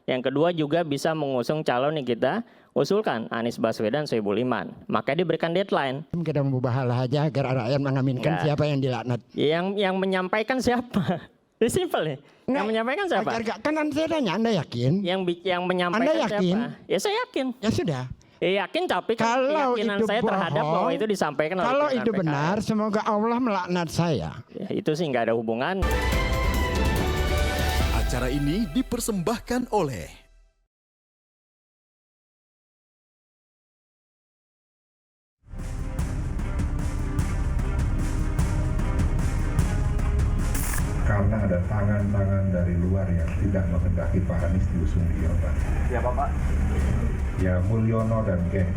Yang kedua juga bisa mengusung calon yang kita usulkan, Anies Baswedan, Sohibul Iman. Maka diberikan deadline. Kita mengubah hal aja agar rakyat mengaminkan Enggak. siapa yang dilaknat. Yang menyampaikan siapa? Ini simpel nih. Yang menyampaikan siapa? Kan saya tanya, Anda yakin? Yang menyampaikan Anda yakin? siapa? Ya saya yakin. Ya sudah. Ya yakin, tapi kan Kalau keyakinan itu saya terhadap bohong, bahwa itu disampaikan oleh kalau pimpinan itu PKS. benar, semoga Allah melaknat saya. Ya, itu sih nggak ada hubungan. Acara ini dipersembahkan oleh karena ada tangan-tangan dari luar yang tidak menghendaki Pak Anies diusung di Jawa Barat. Siapa Pak? Ya Mulyono dan geng.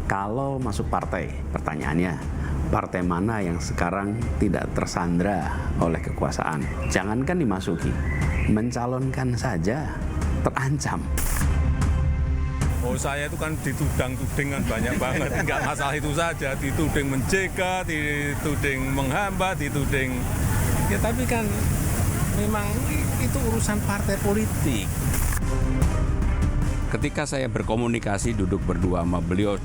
Kalau masuk partai, pertanyaannya, partai mana yang sekarang tidak tersandra oleh kekuasaan? Jangankan dimasuki, mencalonkan saja terancam. Oh, saya itu kan ditudang-tuding kan banyak banget, nggak masalah itu saja, dituding mencegat, dituding menghambat, dituding, ya tapi kan memang itu urusan partai politik. Ketika saya berkomunikasi duduk berdua sama beliau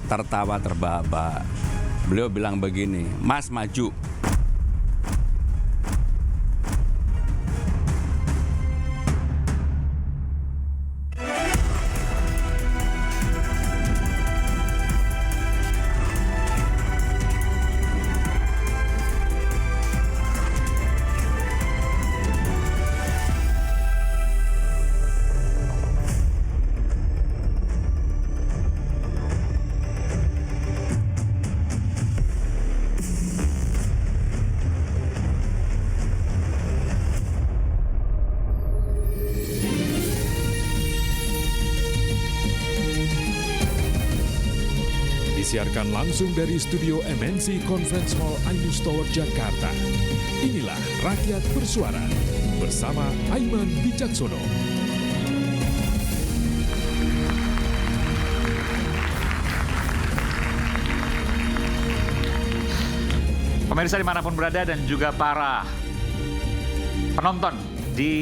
tertawa terbahak-bahak. Beliau bilang begini, Mas maju. Disiarkan langsung dari studio MNC Conference Hall Ainus Tower, Jakarta. Inilah Rakyat Bersuara bersama Aiman Wicaksono. Pemirsa dimanapun berada dan juga para penonton di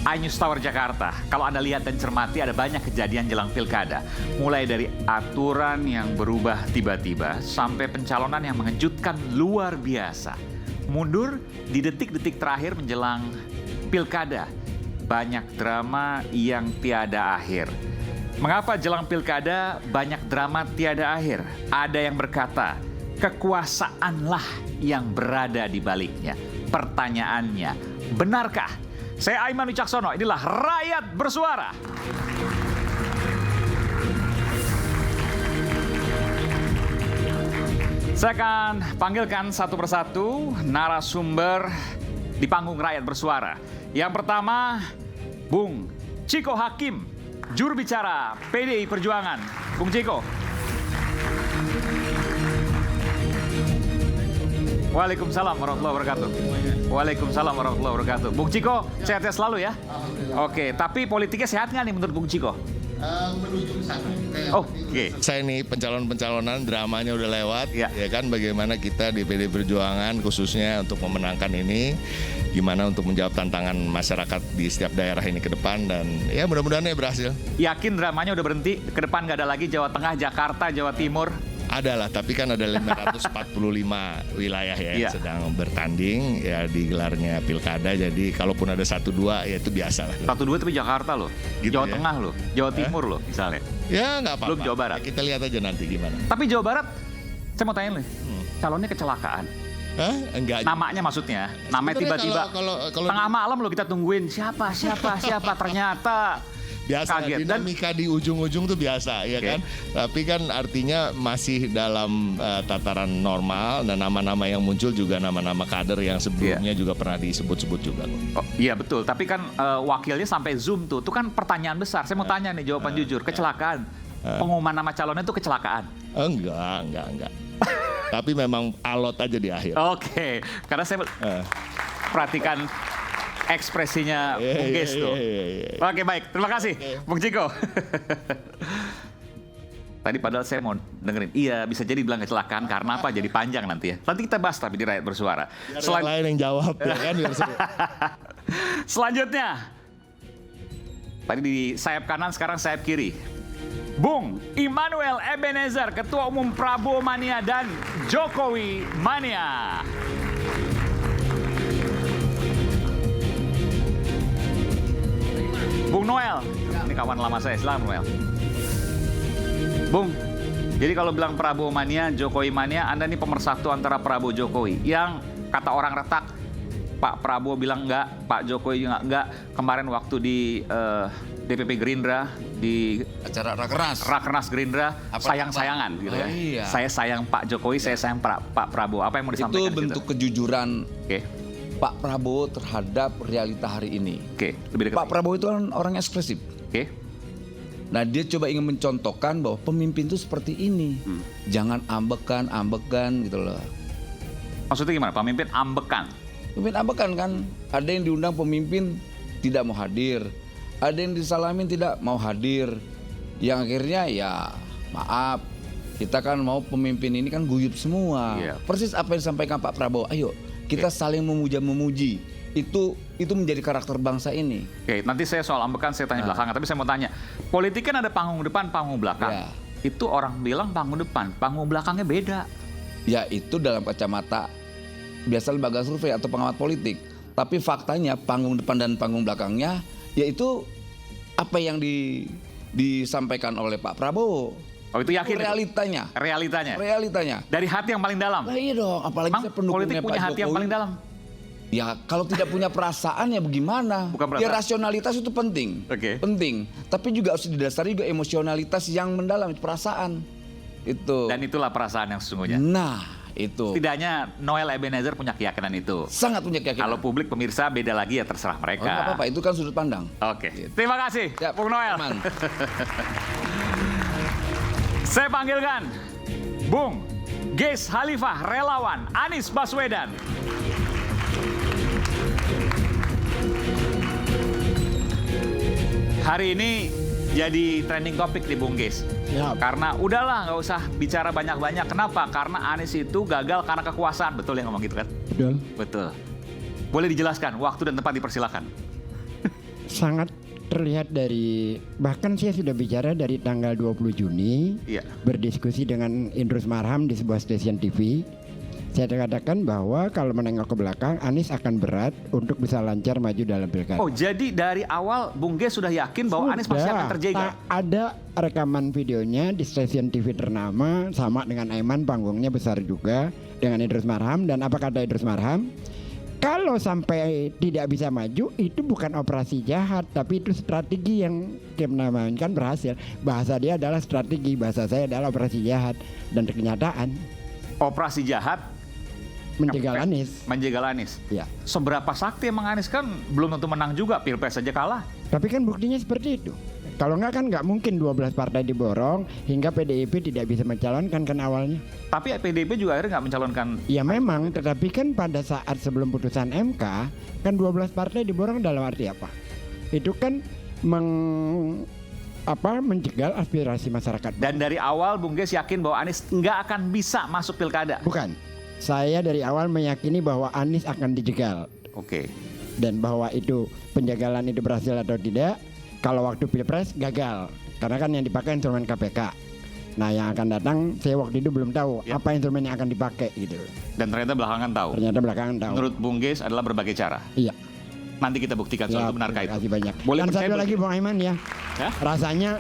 Ainus Tower Jakarta. Kalau Anda lihat dan cermati ada banyak kejadian jelang pilkada. Mulai dari aturan yang berubah tiba-tiba sampai pencalonan yang mengejutkan luar biasa. Mundur di detik-detik terakhir menjelang pilkada. Banyak drama yang tiada akhir. Mengapa jelang pilkada banyak drama tiada akhir? Ada yang berkata, kekuasaanlah yang berada di baliknya. Pertanyaannya, benarkah? Saya Aiman Wicaksono, inilah Rakyat Bersuara. Saya akan panggilkan satu persatu narasumber di panggung Rakyat Bersuara. Yang pertama, Bung Chiko Hakim, juru bicara PDI Perjuangan. Bung Chiko. Waalaikumsalam warahmatullahi wabarakatuh. Waalaikumsalam warahmatullahi wabarakatuh. Bung Chiko, sehat selalu ya? Oke, tapi politiknya sehat nggak nih menurut Bung Chiko? Menuju ke sana. Oke. Saya ini pencalonan dramanya udah lewat, ya kan bagaimana kita di PD Perjuangan khususnya untuk memenangkan ini, gimana untuk menjawab tantangan masyarakat di setiap daerah ini ke depan dan ya mudah-mudahan ya berhasil. Yakin dramanya udah berhenti? Ke depan nggak ada lagi Jawa Tengah, Jakarta, Jawa Timur? Ada lah, tapi kan ada 545 wilayah ya yang sedang bertanding ya digelarnya pilkada. Jadi kalaupun ada 1-2 ya itu biasa lah. 1-2 tapi Jakarta loh, gitu Jawa Tengah loh, Jawa Timur loh misalnya. Ya nggak apa-apa. Belum Jawa Barat. Ya, kita lihat aja nanti gimana. Tapi Jawa Barat, saya mau tanya nih, calonnya kecelakaan. Hah? Enggak. Namanya maksudnya, namanya tiba-tiba kalau tengah malam loh kita tungguin siapa ternyata. Biasa, kaget. dinamika di ujung-ujung tuh biasa, ya kan? Tapi kan artinya masih dalam tataran normal dan nama-nama yang muncul juga nama-nama kader yang sebelumnya juga pernah disebut-sebut juga. Oh, iya betul, tapi kan wakilnya sampai Zoom tuh kan pertanyaan besar. Saya mau tanya nih jawaban jujur, kecelakaan. Pengumuman nama calonnya itu kecelakaan? Enggak. Tapi memang alot aja di akhir. Oke, karena saya perhatikan ekspresinya Bung Gesto. Oke, baik. Terima kasih, Bung Chiko. Tadi padahal saya mau dengerin. Iya, bisa jadi bilang kecelakaan karena apa? Jadi panjang nanti ya. Nanti kita bahas tapi di Rakyat Bersuara. Yang lain yang jawab ya kan biar seru. Selanjutnya, tadi di sayap kanan, sekarang sayap kiri. Bung Immanuel Ebenezer, Ketua Umum Prabowo Mania dan Jokowi Mania. Bung Noel, ini kawan lama saya, silakan Noel. Bung, jadi kalau bilang Prabowo Mania, Jokowi Mania, Anda ini pemersatu antara Prabowo Jokowi. Yang kata orang retak, Pak Prabowo bilang enggak, Pak Jokowi juga enggak. Kemarin waktu di DPP Gerindra, di acara Rakernas Gerindra, sayang-sayangan gitu ya. Iya. Saya sayang Pak Jokowi, saya sayang Pak Prabowo. Apa yang mau disampaikan? Itu bentuk kejujuran Pak Prabowo terhadap realita hari ini. Lebih dekat. Pak Prabowo itu kan orang ekspresif. Nah, dia coba ingin mencontohkan bahwa pemimpin itu seperti ini. Jangan ambekan gitu loh. Maksudnya gimana? Pemimpin ambekan? Pemimpin ambekan kan. Ada yang diundang pemimpin tidak mau hadir. Ada yang disalamin tidak mau hadir. Yang akhirnya ya maaf. Kita kan mau pemimpin ini kan guyup semua. Persis apa yang disampaikan Pak Prabowo. Ayo kita saling memuja-memuji. Itu menjadi karakter bangsa ini. Nanti saya soal ambekan saya tanya belakangan. Tapi saya mau tanya, politik kan ada panggung depan, panggung belakang. Itu orang bilang panggung depan, panggung belakangnya beda. Ya itu dalam kacamata biasa lembaga survei atau pengamat politik. Tapi faktanya panggung depan dan panggung belakangnya yaitu apa yang disampaikan oleh Pak Prabowo. Oh itu yakin? Realitanya. Realitanya. Dari hati yang paling dalam. Nah, iya dong, apalagi saya pendukungnya politik punya Pak hati yang Jokowi. paling dalam. Ya kalau tidak punya perasaan ya bagaimana? Ya rasionalitas itu penting, penting. Tapi juga harus didasari juga emosionalitas yang mendalam, itu perasaan. Itu. Dan itulah perasaan yang sesungguhnya. Nah, itu. Setidaknya Noel Ebenezer punya keyakinan itu. Sangat punya keyakinan. Kalau publik pemirsa beda lagi ya terserah mereka. Nggak apa-apa, itu kan sudut pandang. Terima kasih, Bung Noel. Saya panggilkan Bung Geis Khalifah, relawan Anies Baswedan. Hari ini jadi trending topik di Bung Geis. Karena udahlah nggak usah bicara banyak-banyak. Kenapa? Karena Anies itu gagal karena kekuasaan. Betul ya ngomong gitu kan? Betul. Boleh dijelaskan, waktu dan tempat dipersilakan. Sangat terlihat dari, bahkan saya sudah bicara dari tanggal 20 Juni, berdiskusi dengan Idrus Marham di sebuah stasiun TV. Saya katakan bahwa kalau menengok ke belakang, Anies akan berat untuk bisa lancar maju dalam pilkada. Oh, jadi dari awal Bung Geis sudah yakin bahwa Anies pasti akan terjegal? Ada rekaman videonya di stasiun TV ternama, sama dengan Aiman, panggungnya besar juga, dengan Idrus Marham. Dan apa kata Idrus Marham? Kalau sampai tidak bisa maju, itu bukan operasi jahat, tapi itu strategi yang kan berhasil. Bahasa dia adalah strategi, bahasa saya adalah operasi jahat. Dan kenyataan operasi jahat menjegal Anies. Menjegal Anies. Ya. Seberapa sakti emang Anies, kan belum tentu menang juga, Pilpres saja kalah. Tapi kan buktinya seperti itu. Kalau enggak kan nggak mungkin 12 partai diborong hingga PDIP tidak bisa mencalonkan kan awalnya. Tapi PDIP juga akhirnya nggak mencalonkan. Ya memang, tetapi kan pada saat sebelum putusan MK kan 12 partai diborong dalam arti apa? Itu kan menjegal aspirasi masyarakat. Dan dari awal Bung Geis yakin bahwa Anies nggak akan bisa masuk pilkada. Bukan. Saya dari awal meyakini bahwa Anies akan dijegal. Dan bahwa itu penjagalan itu berhasil atau tidak. Kalau waktu Pilpres gagal. Karena kan yang dipakai instrumen KPK. Nah yang akan datang saya waktu itu belum tahu apa instrumen yang akan dipakai gitu. Dan ternyata belakangan tahu. Menurut Bung Geis adalah berbagai cara. Iya. Nanti kita buktikan soal itu benarkah itu. Terima kasih banyak. Boleh Dan satu lagi Bung Aiman ya. Rasanya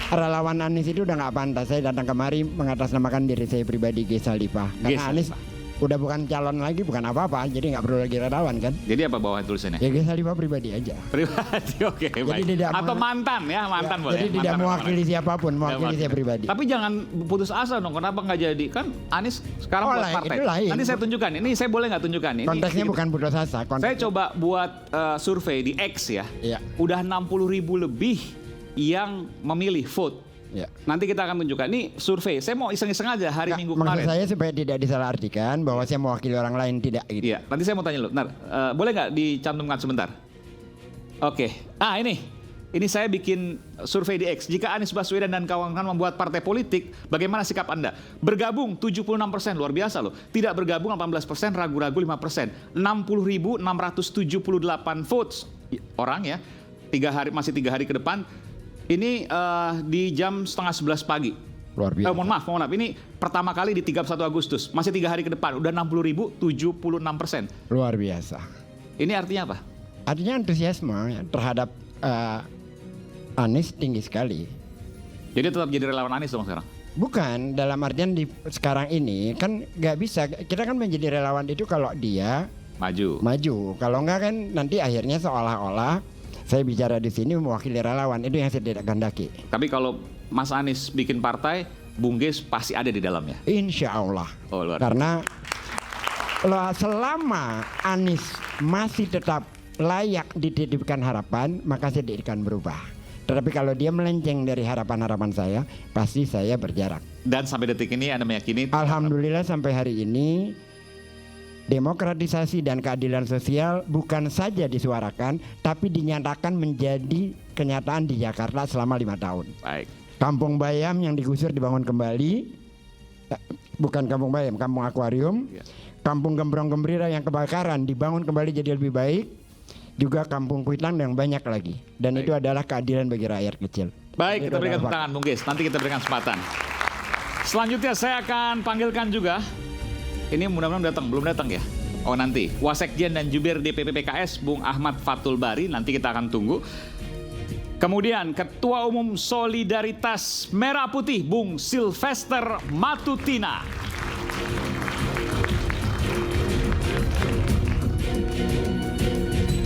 relawan Anies itu udah nggak pantas. Saya datang kemari mengatasnamakan diri saya pribadi, Geis Khalifah. Karena Anies udah bukan calon lagi, bukan apa-apa, jadi nggak perlu lagi relawan kan. Jadi apa bawah tulisannya? Ya Geis Khalifah pribadi aja. Pribadi, oke, baik. Atau mantan ya, mantan boleh. Jadi tidak mewakili siapapun, mewakili saya pribadi. Tapi jangan putus asa dong, kenapa nggak jadi? Kan Anies sekarang buat partai. Itu lain. Nanti saya tunjukkan, ini saya boleh nggak tunjukkan? Ini, konteksnya bukan putus asa. Saya coba buat survei di X ya. Udah 60.000 lebih yang memilih vote. Nanti kita akan tunjukkan. Ini survei. Saya mau iseng-iseng aja hari Minggu kemarin. Maksud saya supaya tidak disalahartikan bahwa saya mewakili orang lain, tidak gitu. Iya. Nanti saya mau tanya lu. Boleh nggak dicantumkan sebentar? Oke. Ini ini saya bikin survei di X. Jika Anies Baswedan dan kawan-kawan membuat partai politik, bagaimana sikap Anda? Bergabung 76%, luar biasa loh. Tidak bergabung 18%, ragu-ragu 5%. 60.678 votes orang ya. Masih 3 hari ke depan. Ini di jam setengah 11 pagi. Luar biasa. Mohon maaf. Ini pertama kali di 31 Agustus. Masih 3 hari ke depan. Udah 60.076%. Luar biasa. Ini artinya apa? Artinya antusiasme terhadap Anies tinggi sekali. Jadi tetap jadi relawan Anies dong sekarang? Bukan, dalam artian di sekarang ini kan nggak bisa. Kita kan menjadi relawan itu kalau dia maju. Kalau enggak kan nanti akhirnya seolah-olah saya bicara di sini mewakili relawan. Itu yang saya tidak kehendaki. Tapi kalau Mas Anies bikin partai, Bung Ges pasti ada di dalamnya? Insya Allah. Karena selama Anies masih tetap layak dititipkan harapan, maka saya tidak akan berubah. Tetapi kalau dia melenceng dari harapan-harapan saya, pasti saya berjarak. Dan sampai detik ini Anda meyakini? Alhamdulillah sampai hari ini demokratisasi dan keadilan sosial bukan saja disuarakan, tapi dinyatakan menjadi kenyataan di Jakarta selama 5 tahun. Baik. Kampung Bayam yang digusur dibangun kembali, bukan Kampung Bayam, Kampung Akuarium. Kampung Gembrong Gembrira yang kebakaran dibangun kembali jadi lebih baik. Juga Kampung Kuitang yang banyak lagi. Dan itu adalah keadilan bagi rakyat kecil. Baik, kita berikan tepuk tangan Bung Ges. Nanti kita berikan kesempatan. Selanjutnya saya akan panggilkan juga. Ini mudah-mudahan datang, belum datang ya? Oh nanti, Wasekjen dan Jubir DPP PKS Bung Ahmad Fathul Bari. Nanti kita akan tunggu. Kemudian Ketua Umum Solidaritas Merah Putih Bung Sylvester Matutina.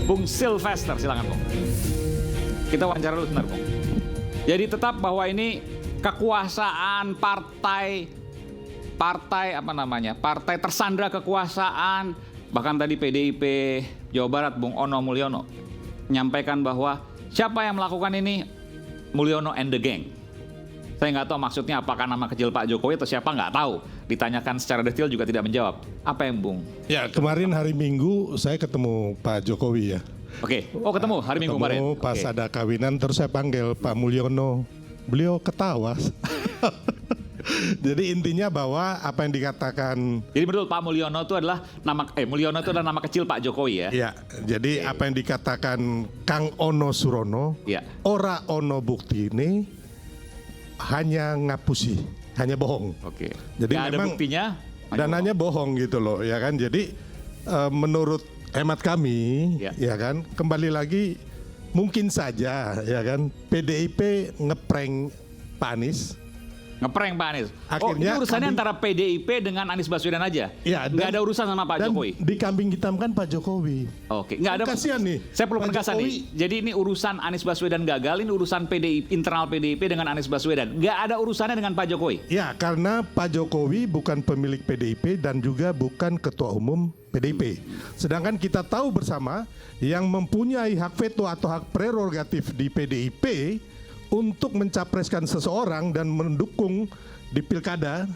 Bung Sylvester, silakan Bung. Kita wawancara dulu sebentar Bung. Jadi tetap bahwa ini kekuasaan partai tersandra kekuasaan. Bahkan tadi PDIP Jawa Barat Bung Ono Mulyono menyampaikan bahwa siapa yang melakukan ini? Mulyono and the gang. Saya nggak tahu maksudnya apakah nama kecil Pak Jokowi atau siapa, nggak tahu. Ditanyakan secara detail juga tidak menjawab. Apa yang Bung? Ya kemarin hari Minggu saya ketemu Pak Jokowi ya. Oke, ketemu hari Minggu kemarin. Pas ada kawinan terus saya panggil Pak Mulyono. Beliau ketawa. Jadi intinya bahwa apa yang dikatakan. Jadi betul Pak Mulyono itu adalah nama kecil Pak Jokowi ya. Iya. Jadi apa yang dikatakan Kang Ono Surono. Iya. Ora ono bukti ini hanya ngapusi, hanya bohong. Oke. Jadi gak ada memang buktinya. Dananya bohong gitu loh, ya kan. Jadi menurut hemat kami, ya kan, kembali lagi mungkin saja, ya kan, PDIP ngeprank Pak Anies. Ngeprank Pak Anies. Akhirnya ini urusannya antara PDIP dengan Anies Baswedan aja. Ya, nggak ada urusan sama Pak Jokowi. Dikambing hitamkan Pak Jokowi. Oke, nggak ada. Kasihan nih. Saya perlu penegasan nih. Jadi ini urusan Anies Baswedan gagal, ini urusan PDIP, internal PDIP dengan Anies Baswedan. Nggak ada urusannya dengan Pak Jokowi. Ya, karena Pak Jokowi bukan pemilik PDIP dan juga bukan ketua umum PDIP. Sedangkan kita tahu bersama yang mempunyai hak veto atau hak prerogatif di PDIP untuk mencapreskan seseorang dan mendukung di pilkada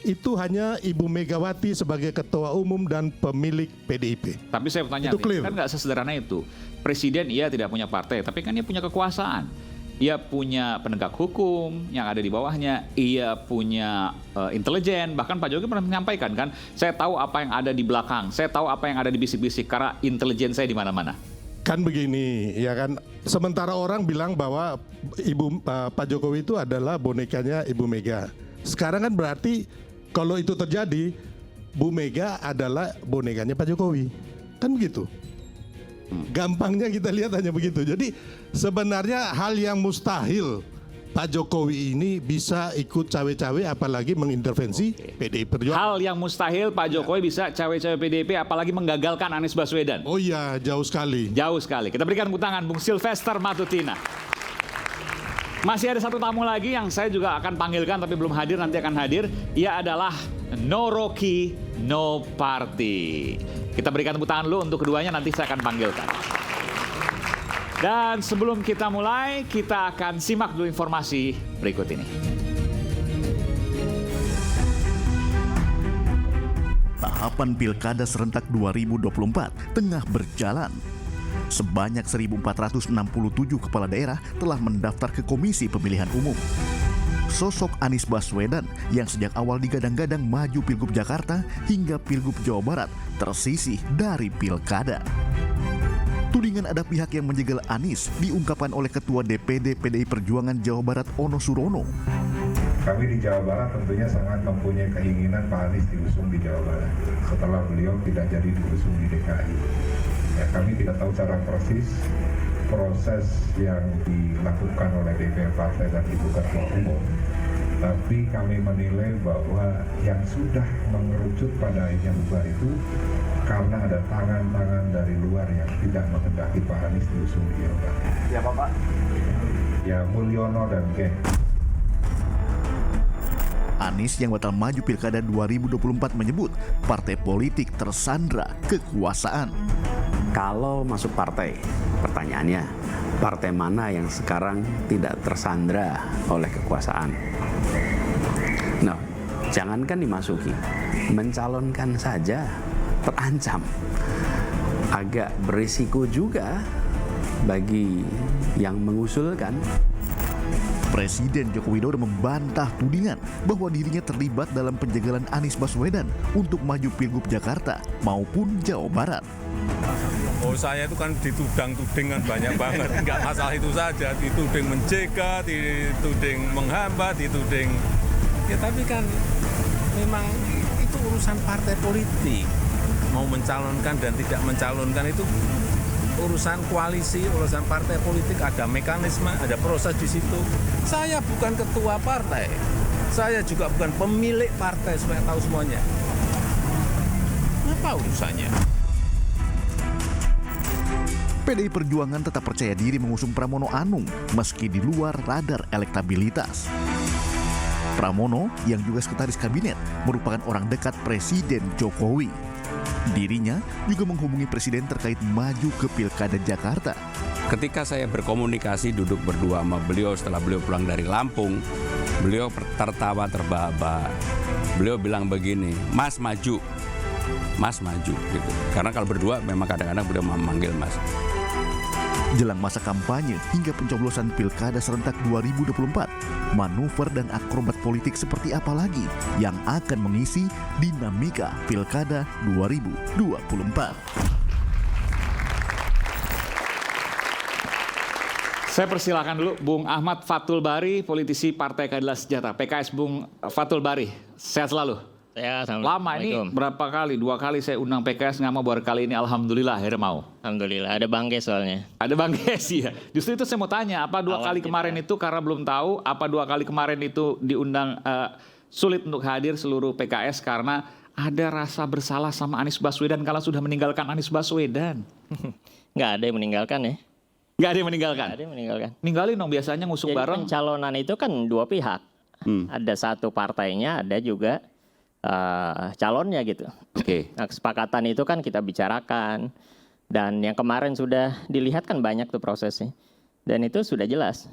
itu hanya Ibu Megawati sebagai ketua umum dan pemilik PDIP. Tapi saya bertanya, kan nggak sesederhana itu. Presiden tidak punya partai, tapi kan dia punya kekuasaan. Ia punya penegak hukum yang ada di bawahnya, ia punya intelijen. Bahkan Pak Jokowi pernah menyampaikan kan, saya tahu apa yang ada di belakang, saya tahu apa yang ada di bisik-bisik karena intelijen saya di mana-mana. Kan begini, ya kan. Sementara orang bilang bahwa Pak Jokowi itu adalah bonekanya Ibu Mega. Sekarang kan berarti kalau itu terjadi, Bu Mega adalah bonekanya Pak Jokowi. Kan begitu. Gampangnya kita lihat hanya begitu. Jadi sebenarnya hal yang mustahil Pak Jokowi ini bisa ikut cawe-cawe apalagi mengintervensi PDIP Perjuangan. Hal yang mustahil Pak Jokowi bisa cawe-cawe PDIP apalagi menggagalkan Anies Baswedan. Oh iya, jauh sekali. Jauh sekali. Kita berikan tepuk tangan Bung Sylvester Matutina. Masih ada satu tamu lagi yang saya juga akan panggilkan tapi belum hadir, nanti akan hadir. Ia adalah No Rocky, No Party. Kita berikan tepuk tangan dulu untuk keduanya, nanti saya akan panggilkan. Dan sebelum kita mulai, kita akan simak dulu informasi berikut ini. Tahapan Pilkada serentak 2024 tengah berjalan. sebanyak 1.467 kepala daerah telah mendaftar ke Komisi Pemilihan Umum. Sosok Anies Baswedan yang sejak awal digadang-gadang maju Pilgub Jakarta hingga Pilgub Jawa Barat tersisih dari pilkada. Tudingan ada pihak yang menjegal Anies diungkapkan oleh Ketua DPD PDI Perjuangan Jawa Barat Ono Surono. Kami di Jawa Barat tentunya sangat mempunyai keinginan Pak Anies diusung di Jawa Barat setelah beliau tidak jadi diusung di DKI. Ya, kami tidak tahu secara persis proses yang dilakukan oleh DPR Partai dan Ibu Ketua Umum. Tapi kami menilai bahwa yang sudah mengerucut pada akhirnya bubar itu karena ada tangan-tangan dari luar yang tidak menghendaki Pak Anies diusung di Jawa Barat. Siapa Pak? Ya Mulyono dan geng. Anies yang batal maju Pilkada 2024 menyebut partai politik tersandra kekuasaan. Kalau masuk partai, pertanyaannya, partai mana yang sekarang tidak tersandra oleh kekuasaan? Nah, jangankan dimasuki, mencalonkan saja terancam. Agak berisiko juga bagi yang mengusulkan. Presiden Joko Widodo membantah tudingan bahwa dirinya terlibat dalam penjagalan Anies Baswedan untuk maju Pilgub Jakarta maupun Jawa Barat. Oh, saya itu kan ditudang-tuding kan banyak banget. Enggak masalah itu saja, dituding mencegat, dituding menghambat, dituding. Ya tapi kan memang itu urusan partai politik. Mau mencalonkan dan tidak mencalonkan itu urusan koalisi, urusan partai politik, ada mekanisme, ada proses di situ. Saya bukan ketua partai, saya juga bukan pemilik partai supaya tahu semuanya. Apa urusannya? PDI Perjuangan tetap percaya diri mengusung Pramono Anung meski di luar radar elektabilitas. Pramono yang juga sekretaris kabinet merupakan orang dekat Presiden Jokowi. Dirinya juga menghubungi Presiden terkait maju ke Pilkada Jakarta. Ketika saya berkomunikasi duduk berdua sama beliau setelah beliau pulang dari Lampung, beliau tertawa terbahak-bahak. Beliau bilang begini, Mas maju gitu. Karena kalau berdua memang kadang-kadang beliau memanggil Mas. Jelang masa kampanye hingga pencoblosan Pilkada serentak 2024, manuver dan akrobat politik seperti apa lagi yang akan mengisi dinamika Pilkada 2024? Saya persilakan dulu Bung Ahmad Fathul Bari, politisi Partai Keadilan Sejahtera, PKS. Bung Fathul Bari, sehat selalu. Ya, lama ini berapa kali? 2 kali saya undang PKS nggak mau, baru kali ini alhamdulillah akhirnya mau. Alhamdulillah, ada Bang Ges soalnya. Ada Bang Ges ya. Justru itu saya mau tanya, apa 2 kali kemarin itu karena belum tahu, apa 2 kali kemarin itu diundang sulit untuk hadir seluruh PKS karena ada rasa bersalah sama Anies Baswedan kalau sudah meninggalkan Anies Baswedan? Nggak ada yang meninggalkan ya. Nggak ada yang meninggalkan? Nggak ada yang meninggalkan. Ninggalin dong, biasanya ngusung bareng. Pencalonan itu kan 2 pihak. Ada satu partainya, ada juga calonnya gitu. Oke. Nah, kesepakatan itu kan kita bicarakan dan yang kemarin sudah dilihat kan banyak tuh prosesnya dan itu sudah jelas.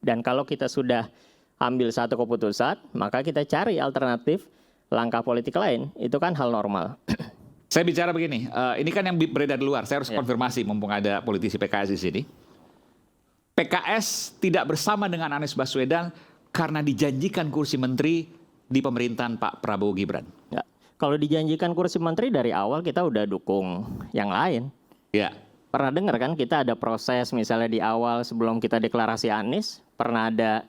Dan kalau kita sudah ambil satu keputusan, maka kita cari alternatif langkah politik lain. Itu kan hal normal. Saya bicara begini, ini kan yang beredar di luar. Saya harus konfirmasi mumpung ada politisi PKS di sini. PKS tidak bersama dengan Anies Baswedan karena dijanjikan kursi menteri di pemerintahan Pak Prabowo Gibran. Ya. Kalau dijanjikan kursi menteri dari awal kita udah dukung yang lain. Ya. Pernah dengar kan kita ada proses misalnya di awal sebelum kita deklarasi Anies, pernah ada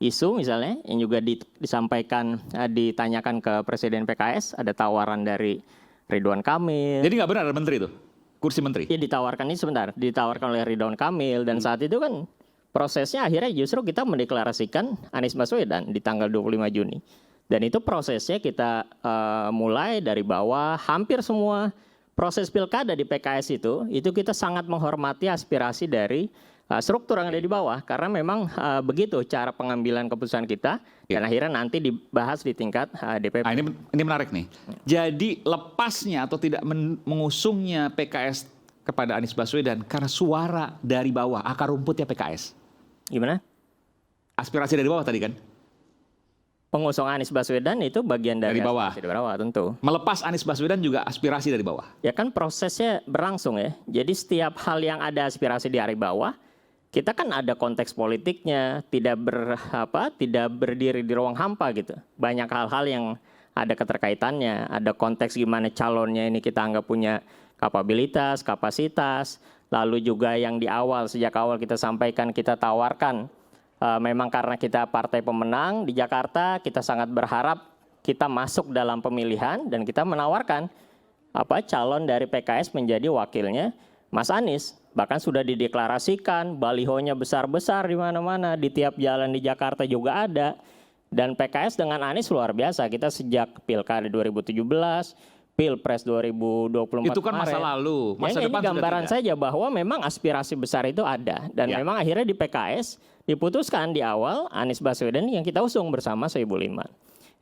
isu misalnya yang juga disampaikan, ditanyakan ke Presiden PKS, ada tawaran dari Ridwan Kamil. Jadi nggak benar ada menteri itu? Kursi menteri? Ya ditawarkan ini sebentar, ditawarkan oleh Ridwan Kamil dan saat itu kan prosesnya akhirnya justru kita mendeklarasikan Anies Baswedan di tanggal 25 Juni. Dan itu prosesnya kita mulai dari bawah, hampir semua proses pilkada di PKS itu kita sangat menghormati aspirasi dari struktur yang ada di bawah. Karena memang begitu cara pengambilan keputusan kita, dan akhirnya nanti dibahas di tingkat DPP. Nah, ini menarik nih. Jadi lepasnya atau tidak mengusungnya PKS kepada Anies Baswedan karena suara dari bawah, akar rumputnya PKS. Gimana? Aspirasi dari bawah tadi kan? pengusung Anies Baswedan itu bagian dari bawah. aspirasi dari bawah tentu. Melepas Anies Baswedan juga aspirasi dari bawah. Ya kan prosesnya berlangsung ya. Jadi setiap hal yang ada aspirasi dari bawah, kita kan ada konteks politiknya, tidak berdiri di ruang hampa gitu. Banyak hal-hal yang ada keterkaitannya, ada konteks gimana calonnya ini kita anggap punya kapabilitas, kapasitas, lalu juga yang di awal, sejak awal kita sampaikan, kita tawarkan, memang karena kita partai pemenang di Jakarta, kita sangat berharap kita masuk dalam pemilihan dan kita menawarkan calon dari PKS menjadi wakilnya Mas Anies. Bahkan sudah dideklarasikan, balihonya besar-besar di mana-mana, di tiap jalan di Jakarta juga ada. Dan PKS dengan Anies luar biasa, kita sejak Pilkada 2017, Pilpres 2024 itu kan masa lalu, masa ya, depan ini gambaran saja bahwa memang aspirasi besar itu ada. Dan memang akhirnya di PKS diputuskan di awal Anies Baswedan yang kita usung bersama Soebul Iman.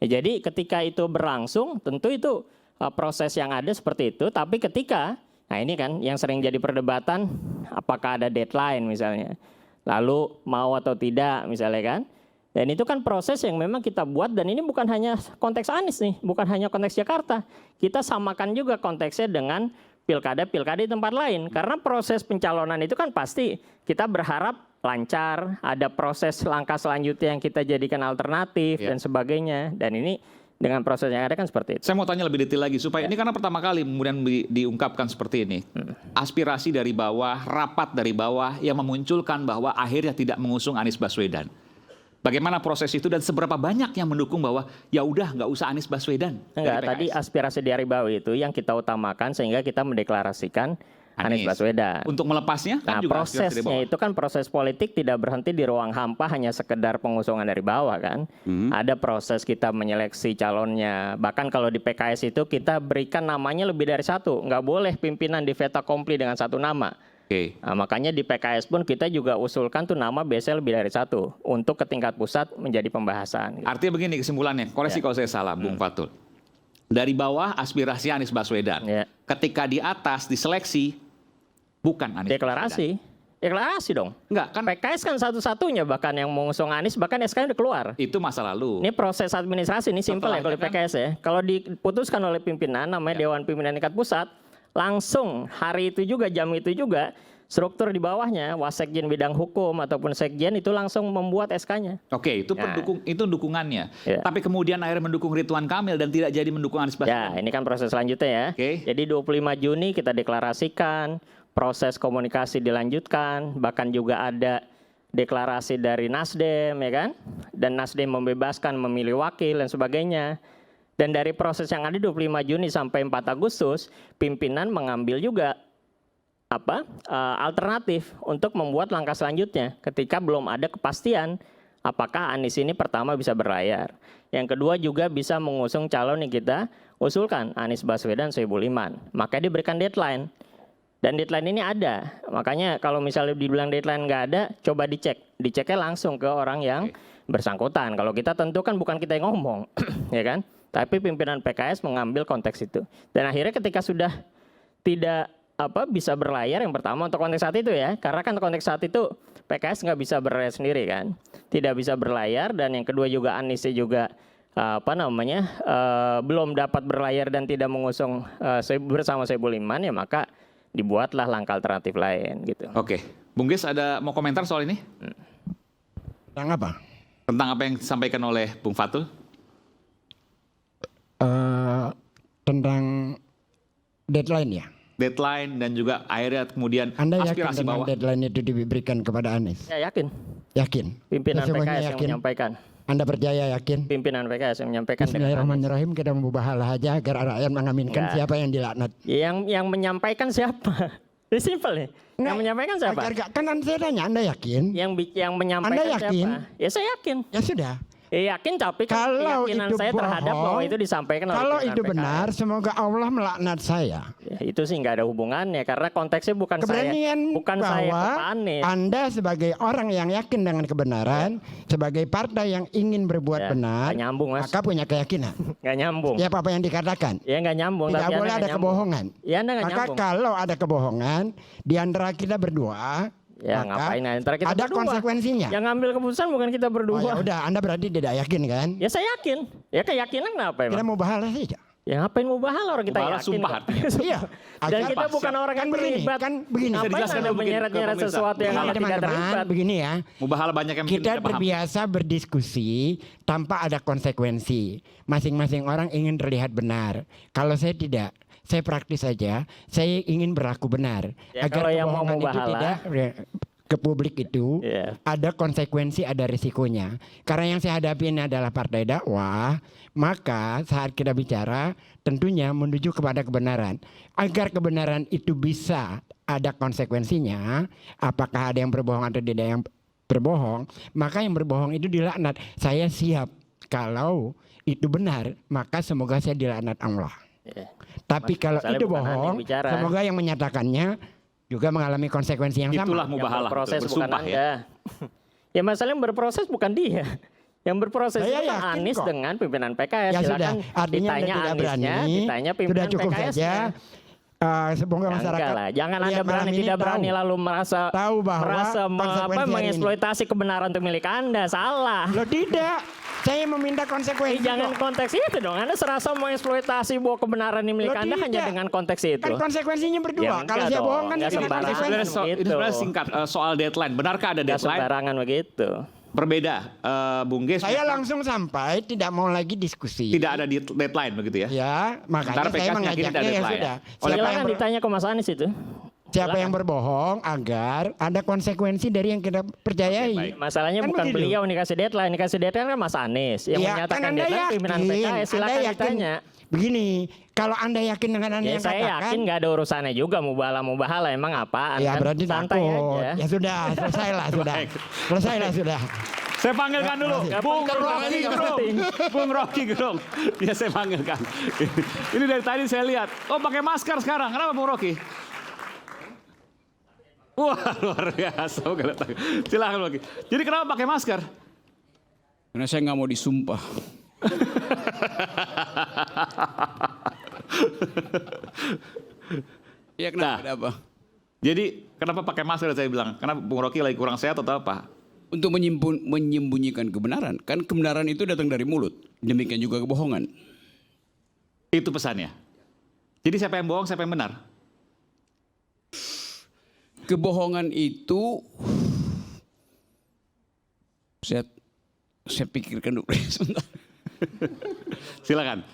Ya, jadi ketika itu berlangsung tentu itu proses yang ada seperti itu. Tapi ketika, nah ini kan yang sering jadi perdebatan, apakah ada deadline misalnya. Lalu mau atau tidak misalnya kan. Dan itu kan proses yang memang kita buat dan ini bukan hanya konteks Anies nih, bukan hanya konteks Jakarta. Kita samakan juga konteksnya dengan pilkada-pilkada di tempat lain. Karena proses pencalonan itu kan pasti kita berharap lancar, ada proses langkah selanjutnya yang kita jadikan alternatif dan sebagainya. Dan ini dengan proses yang ada kan seperti itu. Saya mau tanya lebih detail lagi supaya ini karena pertama kali kemudian diungkapkan seperti ini. Aspirasi dari bawah, rapat dari bawah yang memunculkan bahwa akhirnya tidak mengusung Anies Baswedan. Bagaimana proses itu dan seberapa banyak yang mendukung bahwa ya udah nggak usah Anies Baswedan? Enggak, tadi aspirasi dari bawah itu yang kita utamakan sehingga kita mendeklarasikan Anies Baswedan. Untuk melepasnya kan juga prosesnya itu kan proses politik tidak berhenti di ruang hampa hanya sekedar pengusungan dari bawah kan. Ada proses kita menyeleksi calonnya. Bahkan kalau di PKS itu kita berikan namanya lebih dari satu. Nggak boleh pimpinan di fait accompli dengan satu nama. Nah, makanya di PKS pun kita juga usulkan tuh nama biasanya lebih dari satu untuk ke tingkat pusat menjadi pembahasan. Gitu. Artinya begini kesimpulannya, koreksi kalau saya salah, Bung Fatul. Dari bawah aspirasi Anies Baswedan, ketika di atas diseleksi bukan Anies Baswedan. Deklarasi dong. Enggak kan PKS kan satu-satunya bahkan yang mengusung Anies bahkan SK udah keluar. Itu masa lalu. Ini proses administrasi ini simpel ya kalau di PKS ya. Kalau diputuskan oleh pimpinan namanya Dewan Pimpinan Tingkat Pusat, langsung hari itu juga jam itu juga struktur di bawahnya wasekjen bidang hukum ataupun sekjen itu langsung membuat SK-nya. Oke, itu itu dukungannya. Tapi kemudian akhirnya mendukung Ridwan Kamil dan tidak jadi mendukung Anies Baswedan. Ya, ini kan proses selanjutnya ya. Jadi 25 Juni kita deklarasikan, proses komunikasi dilanjutkan, bahkan juga ada deklarasi dari Nasdem ya kan. Dan Nasdem membebaskan memilih wakil dan sebagainya. Dan dari proses yang ada 25 Juni sampai 4 Agustus, pimpinan mengambil juga alternatif untuk membuat langkah selanjutnya ketika belum ada kepastian apakah Anies ini pertama bisa berlayar. Yang kedua juga bisa mengusung calon yang kita usulkan, Anies Baswedan, Soebul Iman. Maka diberikan deadline. Dan deadline ini ada. Makanya kalau misalnya dibilang deadline nggak ada, coba dicek. Diceknya langsung ke orang yang bersangkutan. Kalau kita tentu kan bukan kita yang ngomong, ya kan? Tapi pimpinan PKS mengambil konteks itu. Dan akhirnya ketika sudah tidak bisa berlayar, yang pertama untuk konteks saat itu ya, karena kan konteks saat itu PKS nggak bisa berlayar sendiri kan, tidak bisa berlayar. Dan yang kedua juga Aniesnya juga belum dapat berlayar dan tidak mengusung bersama Soebul Iman, ya maka dibuatlah langkah alternatif lain gitu. Oke, Bung Gis ada mau komentar soal ini? Tentang apa? Tentang apa yang disampaikan oleh Bung Fatul? Tentang deadline ya. Deadline dan juga akhirnya kemudian Anda aspirasi yakin bawah. Deadline itu diberikan kepada Anies? Ya yakin. Yakin. Pimpinan PKS yang menyampaikan. Anda percaya yakin? Pimpinan PKS yang menyampaikan. Bismillahirrahmanirrahim, kita membawa aja agar rakyat mengaminkan siapa yang dilaknat. Yang menyampaikan siapa? Ini simpel nih. Yang menyampaikan siapa? Kan saya tanya, Anda yakin? Yang menyampaikan Anda yakin? siapa? Ya saya yakin. Ya sudah. Yakin, tapi kalau keyakinan itu saya terhadap bohong, bahwa itu disampaikan oleh kalau pimpinan itu PKS. benar, semoga Allah melaknat saya. Ya, itu sih nggak ada hubungannya karena konteksnya bukan Keberanian saya, bukan bahwa saya ke Anies. Anda sebagai orang yang yakin dengan kebenaran, sebagai partai yang ingin berbuat benar, nyambung, Mas. maka punya keyakinan. Nggak nyambung. Ya apa yang dikatakan? Ya nggak nyambung. Tidak tapi boleh ada kebohongan. Ya Anda nggak Maka nyambung. kalau ada kebohongan di antara kita berdua, Ya maka ngapain antara kita ada berdua. konsekuensinya. Yang ngambil keputusan bukan kita berdua. Oh, ya udah, Anda berarti tidak yakin kan? Ya saya yakin. Ya keyakinan apa emang? Kita mau bahala saja. Ya ngapain mau bahala orang kita Mubahalah yakin. sumpah kok. artinya. Iya. Dan Agar- kita bukan orang kan yang begini, terlibat. kan begini. Bisa Ngapain dijelaskan Anda dulu mungkin ke menyeret-nyeret pemirsa. sesuatu yang Begini, tidak teman-teman, terlibat? begini ya. Mubahalah banyak yang mungkin Kita tidak paham. terbiasa berdiskusi tanpa ada konsekuensi. Masing-masing orang ingin terlihat benar. Kalau saya tidak, saya praktis saja. Saya ingin berlaku benar. Ya, agar kalau yang mau kebohongan itu mubahalah, tidak ke publik itu Iya. ada konsekuensi, ada risikonya. Karena yang saya hadapi ini adalah partai dakwah, maka saat kita bicara tentunya menuju kepada kebenaran. Agar kebenaran itu bisa ada konsekuensinya, apakah ada yang berbohong atau tidak yang berbohong, maka yang berbohong itu dilaknat. Saya siap kalau itu benar, maka semoga saya dilaknat Allah. Ya. Tapi kalau Masalahnya itu bukan Anda yang bohong, bicara. semoga yang menyatakannya juga mengalami konsekuensi yang Itulah sama. mubahalah. Yang berproses bukan bersumpah Anda. Ya masalah yang berproses bukan dia. Yang berproses Saya itu yakin Anies kok. dengan pimpinan PKS. Ya sudah, Silakan artinya Anda ditanya tidak berani, Aniesnya, ditanya sudah pimpinan cukup PKS. saja. Semoga Ya, masyarakat enggak lah. Jangan lihat Anda berani malam ini tidak berani tahu. lalu Tahu bahwa konsekuensi hari ini. mengeksploitasi kebenaran untuk milik Anda. Salah. Loh tidak, saya meminta konsekuensi. Jangan kok. konteks itu dong. Anda serasa mengeksploitasi bahwa kebenaran ini milik Loh, Anda hanya tidak. dengan konteks itu. Kan konsekuensinya berdua. Ya, Kalau enggak saya dong, bohong kan enggak tidak sembarangan. konsekuensi. Sebenarnya Gitu. sebenarnya singkat soal deadline. Benarkah ada Nggak deadline? sembarangan begitu. Berbeda, Bung Ges. Saya langsung sampai tidak mau lagi diskusi. Tidak ada deadline begitu ya? Ya, Sementara makanya saya PKS yakin mengajaknya tidak ya deadline. sudah. Oleh Silakan ditanya ke Mas Anies itu. Siapa Silakan. yang berbohong agar ada konsekuensi dari yang kita percayai. Masalahnya Kan bukan begitu. beliau nih kasih deadline. Dikasih deadline kan Mas Anies. Yang Ya, menyatakan kan Anda deadline pimpinan yakin. PKS. Silakan Anda yakin. ditanya. Begini, kalau Anda yakin dengan Anda Ya yang saya katakan, yakin nggak ada urusannya juga mubahala emang apaan ya kan? berarti Santai takut. aja. Ya sudah, selesailah sudah. Selesailah sudah. Saya panggilkan dulu, Bung Rocky Gerung. Bung Rocky Gerung. Ya saya panggilkan. Ini dari tadi saya lihat. Oh pakai masker sekarang. Kenapa Bung Rocky? Wah luar biasa. Silahkan Bung Rocky. Jadi kenapa pakai masker? Karena saya nggak mau disumpah. Ya kenapa? Ada apa? Jadi kenapa pakai masker saya bilang? Karena Bung Rocky lagi kurang sehat atau apa? Untuk menyembunyikan kebenaran. Kan kebenaran itu datang dari mulut. Demikian juga kebohongan. Itu pesannya. Jadi siapa yang bohong, siapa yang benar? Kebohongan itu saya pikirkan dulu sebentar. Silakan.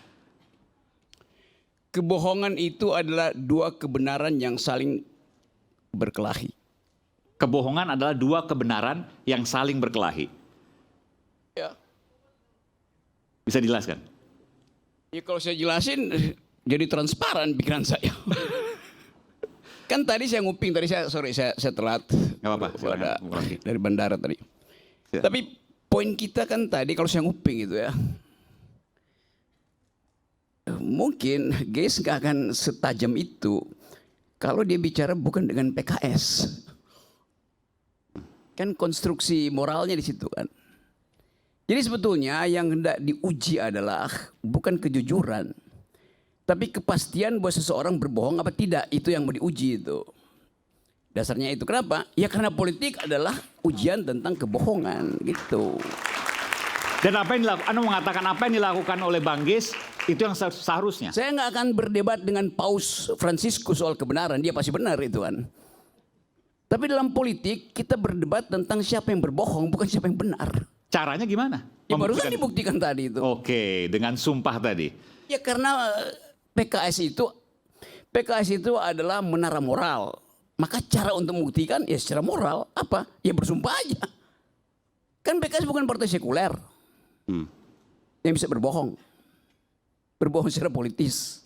Kebohongan itu adalah dua kebenaran yang saling berkelahi. Kebohongan adalah dua kebenaran yang saling berkelahi. Ya. Bisa dijelaskan? Ya kalau saya jelasin jadi transparan pikiran saya. Kan tadi saya nguping, tadi saya telat. Gak apa-apa, Ada dari bandara tadi. Tapi poin kita kan tadi kalau saya nguping itu ya. Mungkin Ges gak akan setajam itu kalau dia bicara bukan dengan PKS. Kan konstruksi moralnya di situ kan. Jadi sebetulnya yang hendak diuji adalah bukan kejujuran, tapi kepastian bahwa seseorang berbohong apa tidak, itu yang mau diuji itu. Dasarnya itu kenapa? Ya karena politik adalah ujian tentang kebohongan gitu. Dan apa yang dilakukan, Anda mengatakan apa yang dilakukan oleh Bang Ges itu yang seharusnya. Saya nggak akan berdebat dengan Paus Fransiskus soal kebenaran, dia pasti benar itu kan. Tapi dalam politik kita berdebat tentang siapa yang berbohong, bukan siapa yang benar. Caranya gimana? Ya barusan dibuktikan tadi itu. Oke, dengan sumpah tadi. Ya karena PKS itu adalah menara moral. Maka cara untuk membuktikan ya secara moral apa? Ya bersumpah aja. Kan PKS bukan partai sekuler. Yang bisa berbohong. Berbohong secara politis.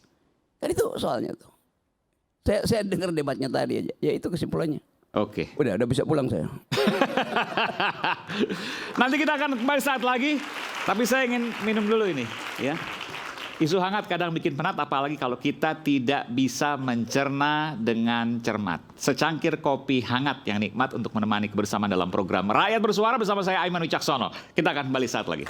Kan itu soalnya tuh. Saya dengar debatnya tadi aja. Ya itu kesimpulannya. Oke. Udah bisa pulang saya. Nanti kita akan kembali saat lagi. Tapi saya ingin minum dulu ini, ya. Isu hangat kadang bikin penat, apalagi kalau kita tidak bisa mencerna dengan cermat. Secangkir kopi hangat yang nikmat untuk menemani kebersamaan dalam program Rakyat Bersuara bersama saya Aiman Wicaksono. Kita akan kembali saat lagi.